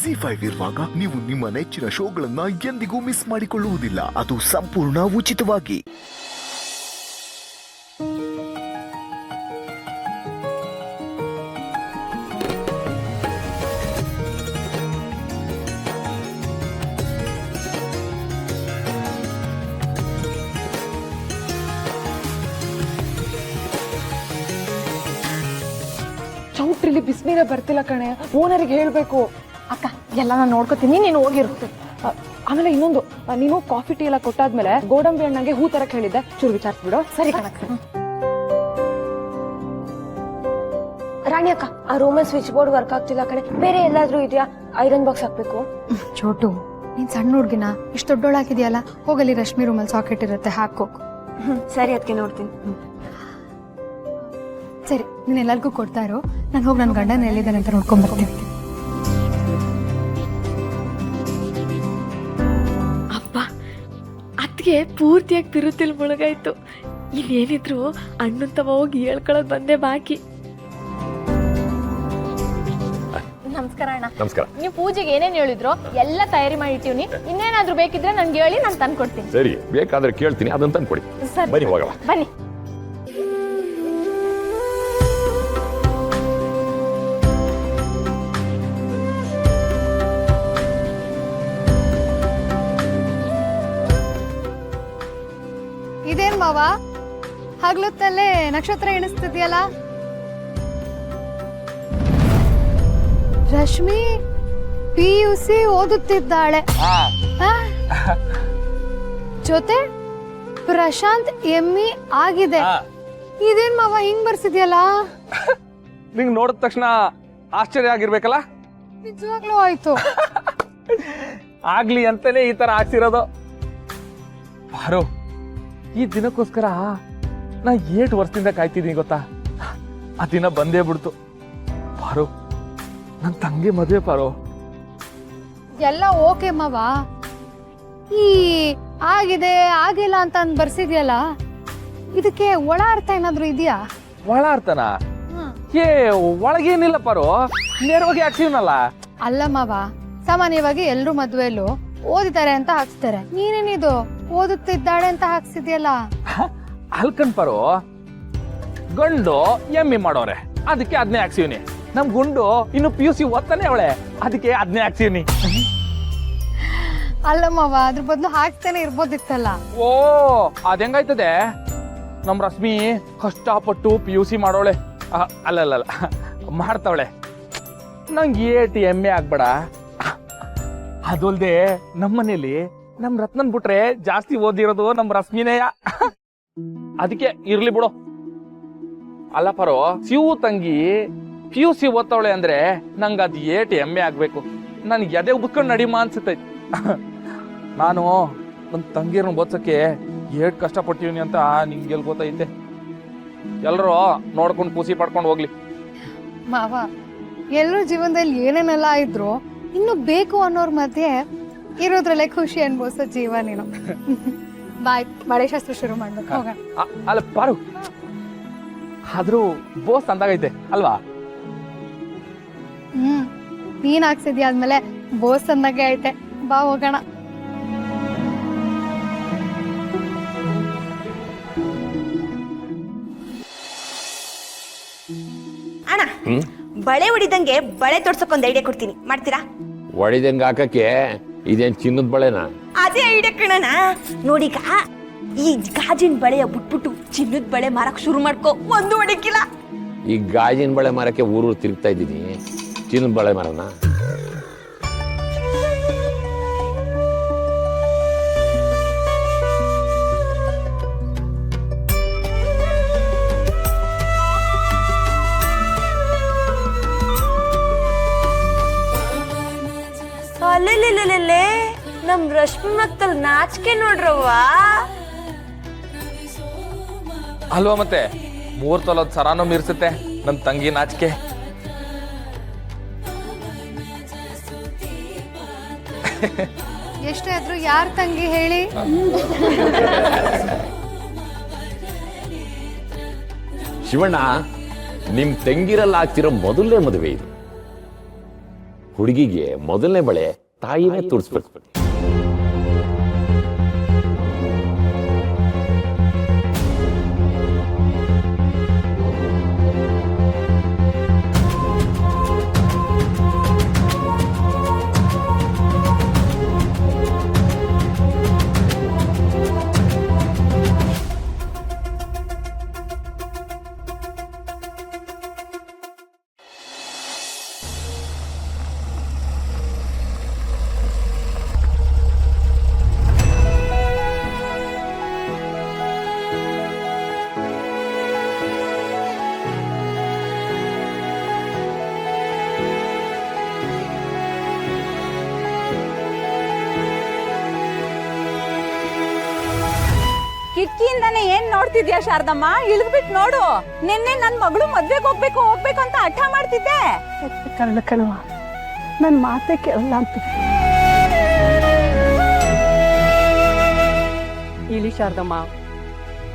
ZEE5 ಇರುವಾಗ ನೀವು ನಿಮ್ಮ ನೆಚ್ಚಿನ ಶೋಗಳನ್ನ ಎಂದಿಗೂ ಮಿಸ್ ಮಾಡಿಕೊಳ್ಳುವುದಿಲ್ಲ. ಅದು ಸಂಪೂರ್ಣ ಉಚಿತವಾಗಿ. ಚೌಟ್ರಿಲಿ ಬಿಸಿನೀರ ಬರ್ತಿಲ್ಲ ಕಣೆ, ಓನರಿಗೆ ಹೇಳ್ಬೇಕು. ಅಕ್ಕ ಎಲ್ಲ ನಾನು ನೋಡ್ಕೋತೀನಿ, ನೀನು ಹೋಗಿರುತ್ತೆ. ಆಮೇಲೆ ಇನ್ನೊಂದು, ನೀನು ಕಾಫಿ ಟೀ ಎಲ್ಲ ಕೊಟ್ಟಾದ್ಮೇಲೆ ಗೋಡಂಬಿ ಹಣ್ಣಂಗೆ ಹೂ ತರಕ್ ಹೇಳಿದ್ದೆ, ಚೂರು ವಿಚಾರಿಸ್ಬಿಡು. ಸರಿ ಕಣಕ್ಕ. ರಾಣಿ ಅಕ್ಕ, ಆ ರೂಮಲ್ಲಿ ಸ್ವಿಚ್ ಬೋರ್ಡ್ ವರ್ಕ್ ಆಗ್ತಿಲ್ಲ ಕಣೆ, ಬೇರೆ ಎಲ್ಲಾದ್ರೂ ಇದೆಯಾ? ಐರನ್ ಬಾಕ್ಸ್ ಹಾಕ್ಬೇಕು. ಚೋಟು, ನೀನ್ ಸಣ್ಣ ಹುಡ್ಗಿನ ಇಷ್ಟು ದೊಡ್ಡೋಳಾಕಿದ್ಯಲ್ಲ, ಹೋಗಲ್ಲಿ ರಶ್ಮಿ ರೂಮಲ್ಲಿ ಸಾಕೆಟ್ ಇರುತ್ತೆ, ಹಾಕೋ. ಸರಿ, ಅದಕ್ಕೆ ನೋಡ್ತೀನಿ. ಸರಿ, ನೀನ್ ಎಲ್ಲರಿಗೂ ಕೊಡ್ತಾ ಇರೋ, ನಾನು ಹೋಗಿ ನನ್ನ ಗಂಡನ ಎಲ್ಲಿದ್ದಾನೆ ಅಂತ ನೋಡ್ಕೊಂಡ್ ಬರ್ತೀನಿ. ಅಪ್ಪ, ಅತ್ತಿಗೆ ಪೂರ್ತಿಯಾಗಿ ತಿರುತಿಲ್ ಮುಳುಗಾಯ್ತು. ಇನ್ನೇನಿದ್ರು ಅಣ್ಣನ್ ತವ ಹೋಗಿ ಹೇಳ್ಕೊಳ್ಳೋದು ಬಂದೇ ಬಾಕಿ. ನಮಸ್ಕಾರ ಅಣ್ಣ. ನಮಸ್ಕಾರ. ನೀವು ಪೂಜೆಗೆ ಏನೇನು ಹೇಳಿದ್ರು ಎಲ್ಲ ತಯಾರಿ ಮಾಡಿ ಇಟ್ಟಿವ್ನಿ. ಇನ್ನೇನಾದ್ರೂ ಬೇಕಿದ್ರೆ ನನ್ಗೆ ಹೇಳಿ, ನಾನು ತಂದು ಕೊಡ್ತೀನಿ. ಸರಿ, ಬೇಕಾದ್ರೆ ಕೇಳ್ತೀನಿ, ಅದನ್ನ ತಂದು ಕೊಡಿ. ಬನ್ನಿ ಹೋಗವ. ಬನ್ನಿ. ಇದೇನ್ ಮಾವ, ಹಗ್ಲೊತ್ತಲ್ಲೇ ನಕ್ಷತ್ರ ಎಣಿಸ್ತಿದ್ಯಲ್ಲ? ರಶ್ಮಿ PUC ಓದುತ್ತಿದ್ದಾಳೆ, ಜೊತೆ ಪ್ರಶಾಂತ್ ME ಆಗಿದೆ. ಇದೇನ್ ಮಾವ ಹಿಂಗ್ ಬರ್ಸಿದ್ಯಲ್ಲ? ನಿಂಗ್ ನೋಡಿದ ತಕ್ಷಣ ಆಶ್ಚರ್ಯ ಆಗಿರ್ಬೇಕಲ್ಲ? ನಿಜವಾಗ್ಲೂ ಆಯ್ತು. ಆಗ್ಲಿ ಅಂತಾನೆ ಈ ತರ ಆಗ್ಸಿರೋದು. ಬಾರು, ಈ ದಿನಕ್ಕೋಸ್ಕರ ನಾ 8 ವರ್ಷದಿಂದ ಕಾಯ್ತಿದ್ದೀನಿ ಗೊತ್ತಾ? ಆ ದಿನ ಬಂದೇ ಬಿಡ್ತು. ಬಾರು, ನನ್ ತಂಗಿ ಮದುವೆ ಪಾರು. ಎಲ್ಲ ಓಕೆ ಮಾವ, ಈ ಆಗಿದೆ ಆಗಿಲ್ಲ ಅಂತ ಅಂದ್ ಬರ್ಸಿದ್ಯಲ್ಲ, ಇದಕ್ಕೆ ಒಳ ಅರ್ಥ ಏನಾದ್ರು ಇದೆಯಾ? ಒಳ ಅರ್ಥನ? ಏ, ಒಳಗೇನಿಲ್ಲ ಪಾರು, ನೇರವಾಗಿ ಹಾಕ್ಸಿವ್ನಲ್ಲ. ಅಲ್ಲ ಮಾವ, ಸಾಮಾನ್ಯವಾಗಿ ಎಲ್ರು ಮದ್ವೆಲ್ಲೂ ಓದಿದ್ದಾರೆ ಅಂತ ಹಾಕ್ಸ್ತಾರೆ, ನೀನೇನಿದು ಓದುತ್ತಿದ್ದಾಳೆ ಅಂತ ಹಾಕ್ಸಿದ್ಯಲ್ಲ? ಅಲ್ಕನ್ ಪಾರು, ಗಂಡು ME ಮಾಡೋರೆ, ಅದಕ್ಕೆ ಅದನ್ನೇ ಹಾಕ್ಸಿವ್ನಿ. ನಮ್ ಗುಂಡು ಇನ್ನು PUC ಓದ್ತಾನೆ ಅವಳೆ, ಅದಕ್ಕೆ ಅದನ್ನೇ ಹಾಕ್ಸಿವ್ನಿ. ಅಲ್ಲ ಮಾವ, ಅದ್ರ ಬದಲು ಹಾಕ್ತಾನೆ ಇರ್ಬೋದಿತ್ತಲ್ಲ. ಓ, ಅದ್ ಹೆಂಗಾಯ್ತದೆ? ನಮ್ ರಶ್ಮಿ ಕಷ್ಟಪಟ್ಟು PUC ಮಾಡೋಳೆ, ಅಲ್ಲಲ್ಲ ಮಾಡ್ತಾವಳೆ. ನಂಗೆ MA ಆಗ್ಬೇಡ. ಅದಲ್ದೆ ನಮ್ಮನೇಲಿ ನಮ್ ರತ್ನನ್ ಬಿಟ್ರೆ ಜಾಸ್ತಿ ಓದಿರೋದು ನಮ್ ರಶ್ಮಿನೇಯ. ಅದಕ್ಕೆ ಇರ್ಲಿ ಬಿಡು. ಅಲ್ಲ ಪರೋ, ಶಿವು ತಂಗಿ PUC ಓದ್ತಾವಳೆ ಅಂದ್ರೆ ನಂಗೆ ಅದ್ MA ಆಗ್ಬೇಕು. ನನ್ಗೆ ಎದೆ ಉಬ್ಕೊಂಡು ನಡಿಮಾ ಅನ್ಸುತ್ತೈತಿ. ನಾನು ನನ್ನ ತಂಗಿರನ್ನ ಓದ್ಸಕ್ಕೆ ಏಟ್ ಕಷ್ಟಪಟ್ಟಿವ್ನಿ ಅಂತ ನಿಂಗೆಲ್ ಗೊತ್ತೈತೆ. ಎಲ್ರು ನೋಡ್ಕೊಂಡು ಖುಷಿ ಪಡ್ಕೊಂಡು ಹೋಗ್ಲಿ. ಮಾವ, ಎಲ್ಲರೂ ಜೀವನದಲ್ಲಿ ಏನೇನೆಲ್ಲ ಇದ್ರು ಇನ್ನು ಬೇಕು ಅನ್ನೋರ್ ಮಧ್ಯೆ ಇರೋದ್ರಲ್ಲೇ ಖುಷಿ ಅನ್ಬೋಸೋ ಜೀವ ನೀನು. ಬಾಯ್, ಬಳೆ ಶಾಸ್ತ್ರ ಶುರು ಮಾಡ್ಬೇಕು, ಹೋಗೋಣ. ಅಲ್ಲ ಪಾರು, ಆದ್ರೂ ಬೋಸ್ ಅಂದಾಗೈತೆ ಅಲ್ವಾ? ನೀನ್ ಹಾಕ್ಸಿದ್ಯಾ ಆದ್ಮೇಲೆ ಬೋಸ್ ಅಂದಾಗೆ ಐತೆ, ಬಾ ಹೋಗೋಣ. ಅಣ್ಣ, ಬಳೆ ಹೊಡಿದಂಗೆ ಬಳೆ ತೊಡ್ಸಕ್ಕೊಂದು ಐಡಿಯಾ ಕೊಡ್ತೀನಿ, ಮಾಡ್ತೀರಾ? ಹೊಡಿದಂಗೆ ಹಾಕಕ್ಕೆ ಇದೇನ್ ಚಿನ್ನದ ಬಳೆನಾ? ಅದೇ ಐಡಿಯಾ ಕಣಣ್ಣ. ನೋಡೀಗ ಈ ಗಾಜಿನ ಬಳೆಯ ಬಿಟ್ಬಿಟ್ಟು ಚಿನ್ನದ ಬಳೆ ಮಾರಕ್ ಶುರು ಮಾಡ್ಕೋ, ಒಂದು ಹೊಡಿಕಿಲ್ಲ. ಈ ಗಾಜಿನ ಬಳೆ ಮಾರಕ್ಕೆ ಊರೂರು ತಿರುಗ್ತಾ ಇದ್ದೀನಿ, ಚಿನ್ನದ ಬಳೆ ಮಾರನ? ಅಲ್ಲೇ ನಮ್ ರಶ್ಮಿ ಮಕ್ಕಳು ನಾಚಿಕೆ ನೋಡ್ರವ್ವ. ಅಲ್ವಾ ಮತ್ತೆ, 3 ತೊಲದ ಸರಾನು ಮೀರ್ಸುತ್ತೆ ನನ್ ತಂಗಿ ನಾಚಿಕೆ. ಎಷ್ಟೇ ಆದ್ರೂ ಯಾರ್ ತಂಗಿ ಹೇಳಿ? ಶಿವಣ್ಣ, ನಿಮ್ ತಂಗಿರಲ್ಲಿ ಆಗ್ತಿರೋ ಮೊದಲನೇ ಮದುವೆ ಇದು. ಹುಡುಗಿಗೆ ಮೊದಲನೇ ಬಳೆ ತಾಯಿನೇ ತುಡಿಸ್ಬೇಕು. ಕಿಟಕಿಯಿಂದಾನೆ ಏನ್ ನೋಡ್ತಿದ್ಯಾ ಶಾರದಮ್ಮ? ಇಳಿದ್ಬಿಟ್ಟು ನೋಡು. ನಿನ್ನೆ ನನ್ ಮಗಳು ಮದ್ವೆಗೆ ಹೋಗ್ಬೇಕು ಅಂತ ಹಠ ಮಾಡ್ತಿದ್ದೆ. ಕಳ್ಳ ಕಣವ, ನನ್ ಮಾತೆ ಕೇಳಲ್ಲ ಅಂತ. ಇಳಿ ಶಾರದಮ್ಮ,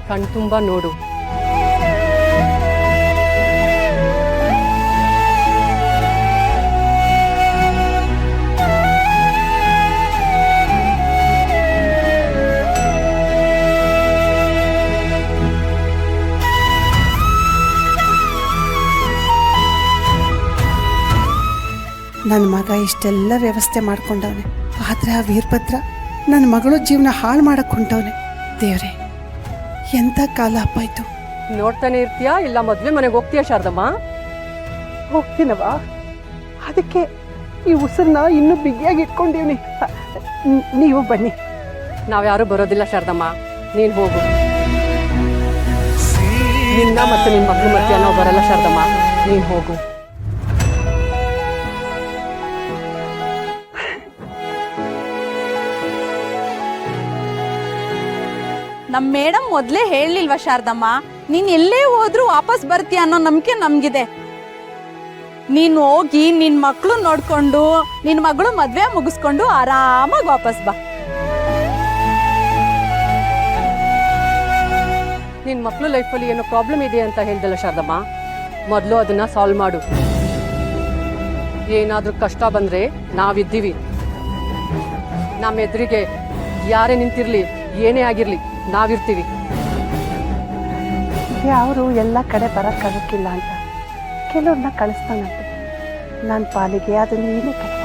ಕಣ್ ತುಂಬಾ ನೋಡು. ನನ್ನ ಮಗ ಇಷ್ಟೆಲ್ಲ ವ್ಯವಸ್ಥೆ ಮಾಡ್ಕೊಂಡವನೆ, ಆದ್ರೆ ಆ ವೀರಭದ್ರ ನನ್ನ ಮಗಳು ಜೀವನ ಹಾಳು ಮಾಡಕ್ ಹೊಂಟವನೆ. ದೇವ್ರೆ, ಎಂತ ಕಾಲ ಅಪ್ಪಾಯ್ತು. ನೋಡ್ತಾನೆ ಇರ್ತೀಯಾ ಇಲ್ಲ ಮದ್ವೆ ಮನೆಗೆ ಹೋಗ್ತೀಯಾ ಶಾರದಮ್ಮ? ಹೋಗ್ತೀನವ, ಅದಕ್ಕೆ ಈ ಉಸಿರನ್ನ ಇನ್ನೂ ಬಿಗಿಯಾಗಿ ಇಟ್ಕೊಂಡಿವ್ನಿ. ನೀವು ಬನ್ನಿ. ನಾವ್ಯಾರು ಬರೋದಿಲ್ಲ ಶಾರದಮ್ಮ, ನೀನ್ ಹೋಗು. ನಿನ್ನ ಮತ್ತೆ ನಿನ್ ಮಕ್ಳು ಮಧ್ಯ ನಾವು ಬರಲ್ಲ ಶಾರದಮ್ಮ, ನೀನ್ ಹೋಗು. ನಮ್ ಮೇಡಮ್ ಮೊದ್ಲೇ ಹೇಳಲಿಲ್ವಾ ಶಾರದಮ್ಮ, ನೀನ್ ಎಲ್ಲೇ ಹೋದ್ರೂ ವಾಪಸ್ ಬರ್ತೀಯ ಅನ್ನೋ ನಂಬಿಕೆ ನಮ್ಗಿದೆ. ನೀನ್ ಹೋಗಿ ನಿನ್ ಮಕ್ಳು ನೋಡ್ಕೊಂಡು ನಿನ್ ಮಗಳು ಮದ್ವೆ ಮುಗಿಸ್ಕೊಂಡು ಆರಾಮಾಗಿ ವಾಪಸ್ ಬಾ. ನಿನ್ ಮಕ್ಳು ಲೈಫಲ್ಲಿ ಏನೋ ಪ್ರಾಬ್ಲಮ್ ಇದೆ ಅಂತ ಹೇಳ್ದಲ್ಲ ಶಾರದಮ್ಮ, ಮೊದಲು ಅದನ್ನ ಸಾಲ್ವ್ ಮಾಡು. ಏನಾದ್ರೂ ಕಷ್ಟ ಬಂದ್ರೆ ನಾವಿದ್ದೀವಿ. ನಮ್ಮ ಎದುರಿಗೆ ಯಾರೇ ನಿಂತಿರ್ಲಿ, ಏನೇ ಆಗಿರ್ಲಿ, ನಾವಿರ್ತೀವಿ. ಯಾರು ಎಲ್ಲ ಕಡೆ ಬರಕ್ಕಾಗಕ್ಕಿಲ್ಲ ಅಂತ ಕೆಲವ್ರನ್ನ ಕಳಿಸ್ತಾನಂತೆ. ನನ್ನ ಪಾಲಿಗೆ ಅದು ನೀನೇ ಕಲ್ವ.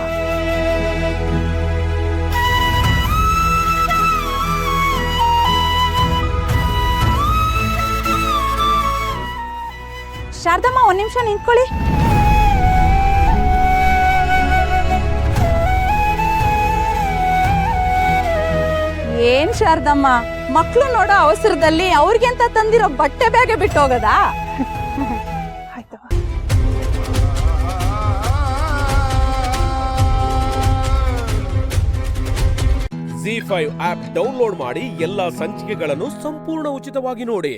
ಶಾರದಮ್ಮ, ಒಂದ್ ನಿಮಿಷ ನಿಂತ್ಕೊಳ್ಳಿ. ಏನ್ ಶಾರದಮ್ಮ, ಮಕ್ಳು ನೋಡೋ ಅವಸರದಲ್ಲಿ ಅವ್ರಿಗೆಂತ ತಂದಿರೋ ಬಟ್ಟೆ ಬ್ಯಾಗೆ ಬಿಟ್ಟು ಹೋಗದಾ? ಆಯ್ತವ. ZEE5 ಆಪ್ ಡೌನ್ಲೋಡ್ ಮಾಡಿ ಎಲ್ಲಾ ಸಂಚಿಕೆಗಳನ್ನು ಸಂಪೂರ್ಣ ಉಚಿತವಾಗಿ ನೋಡಿ.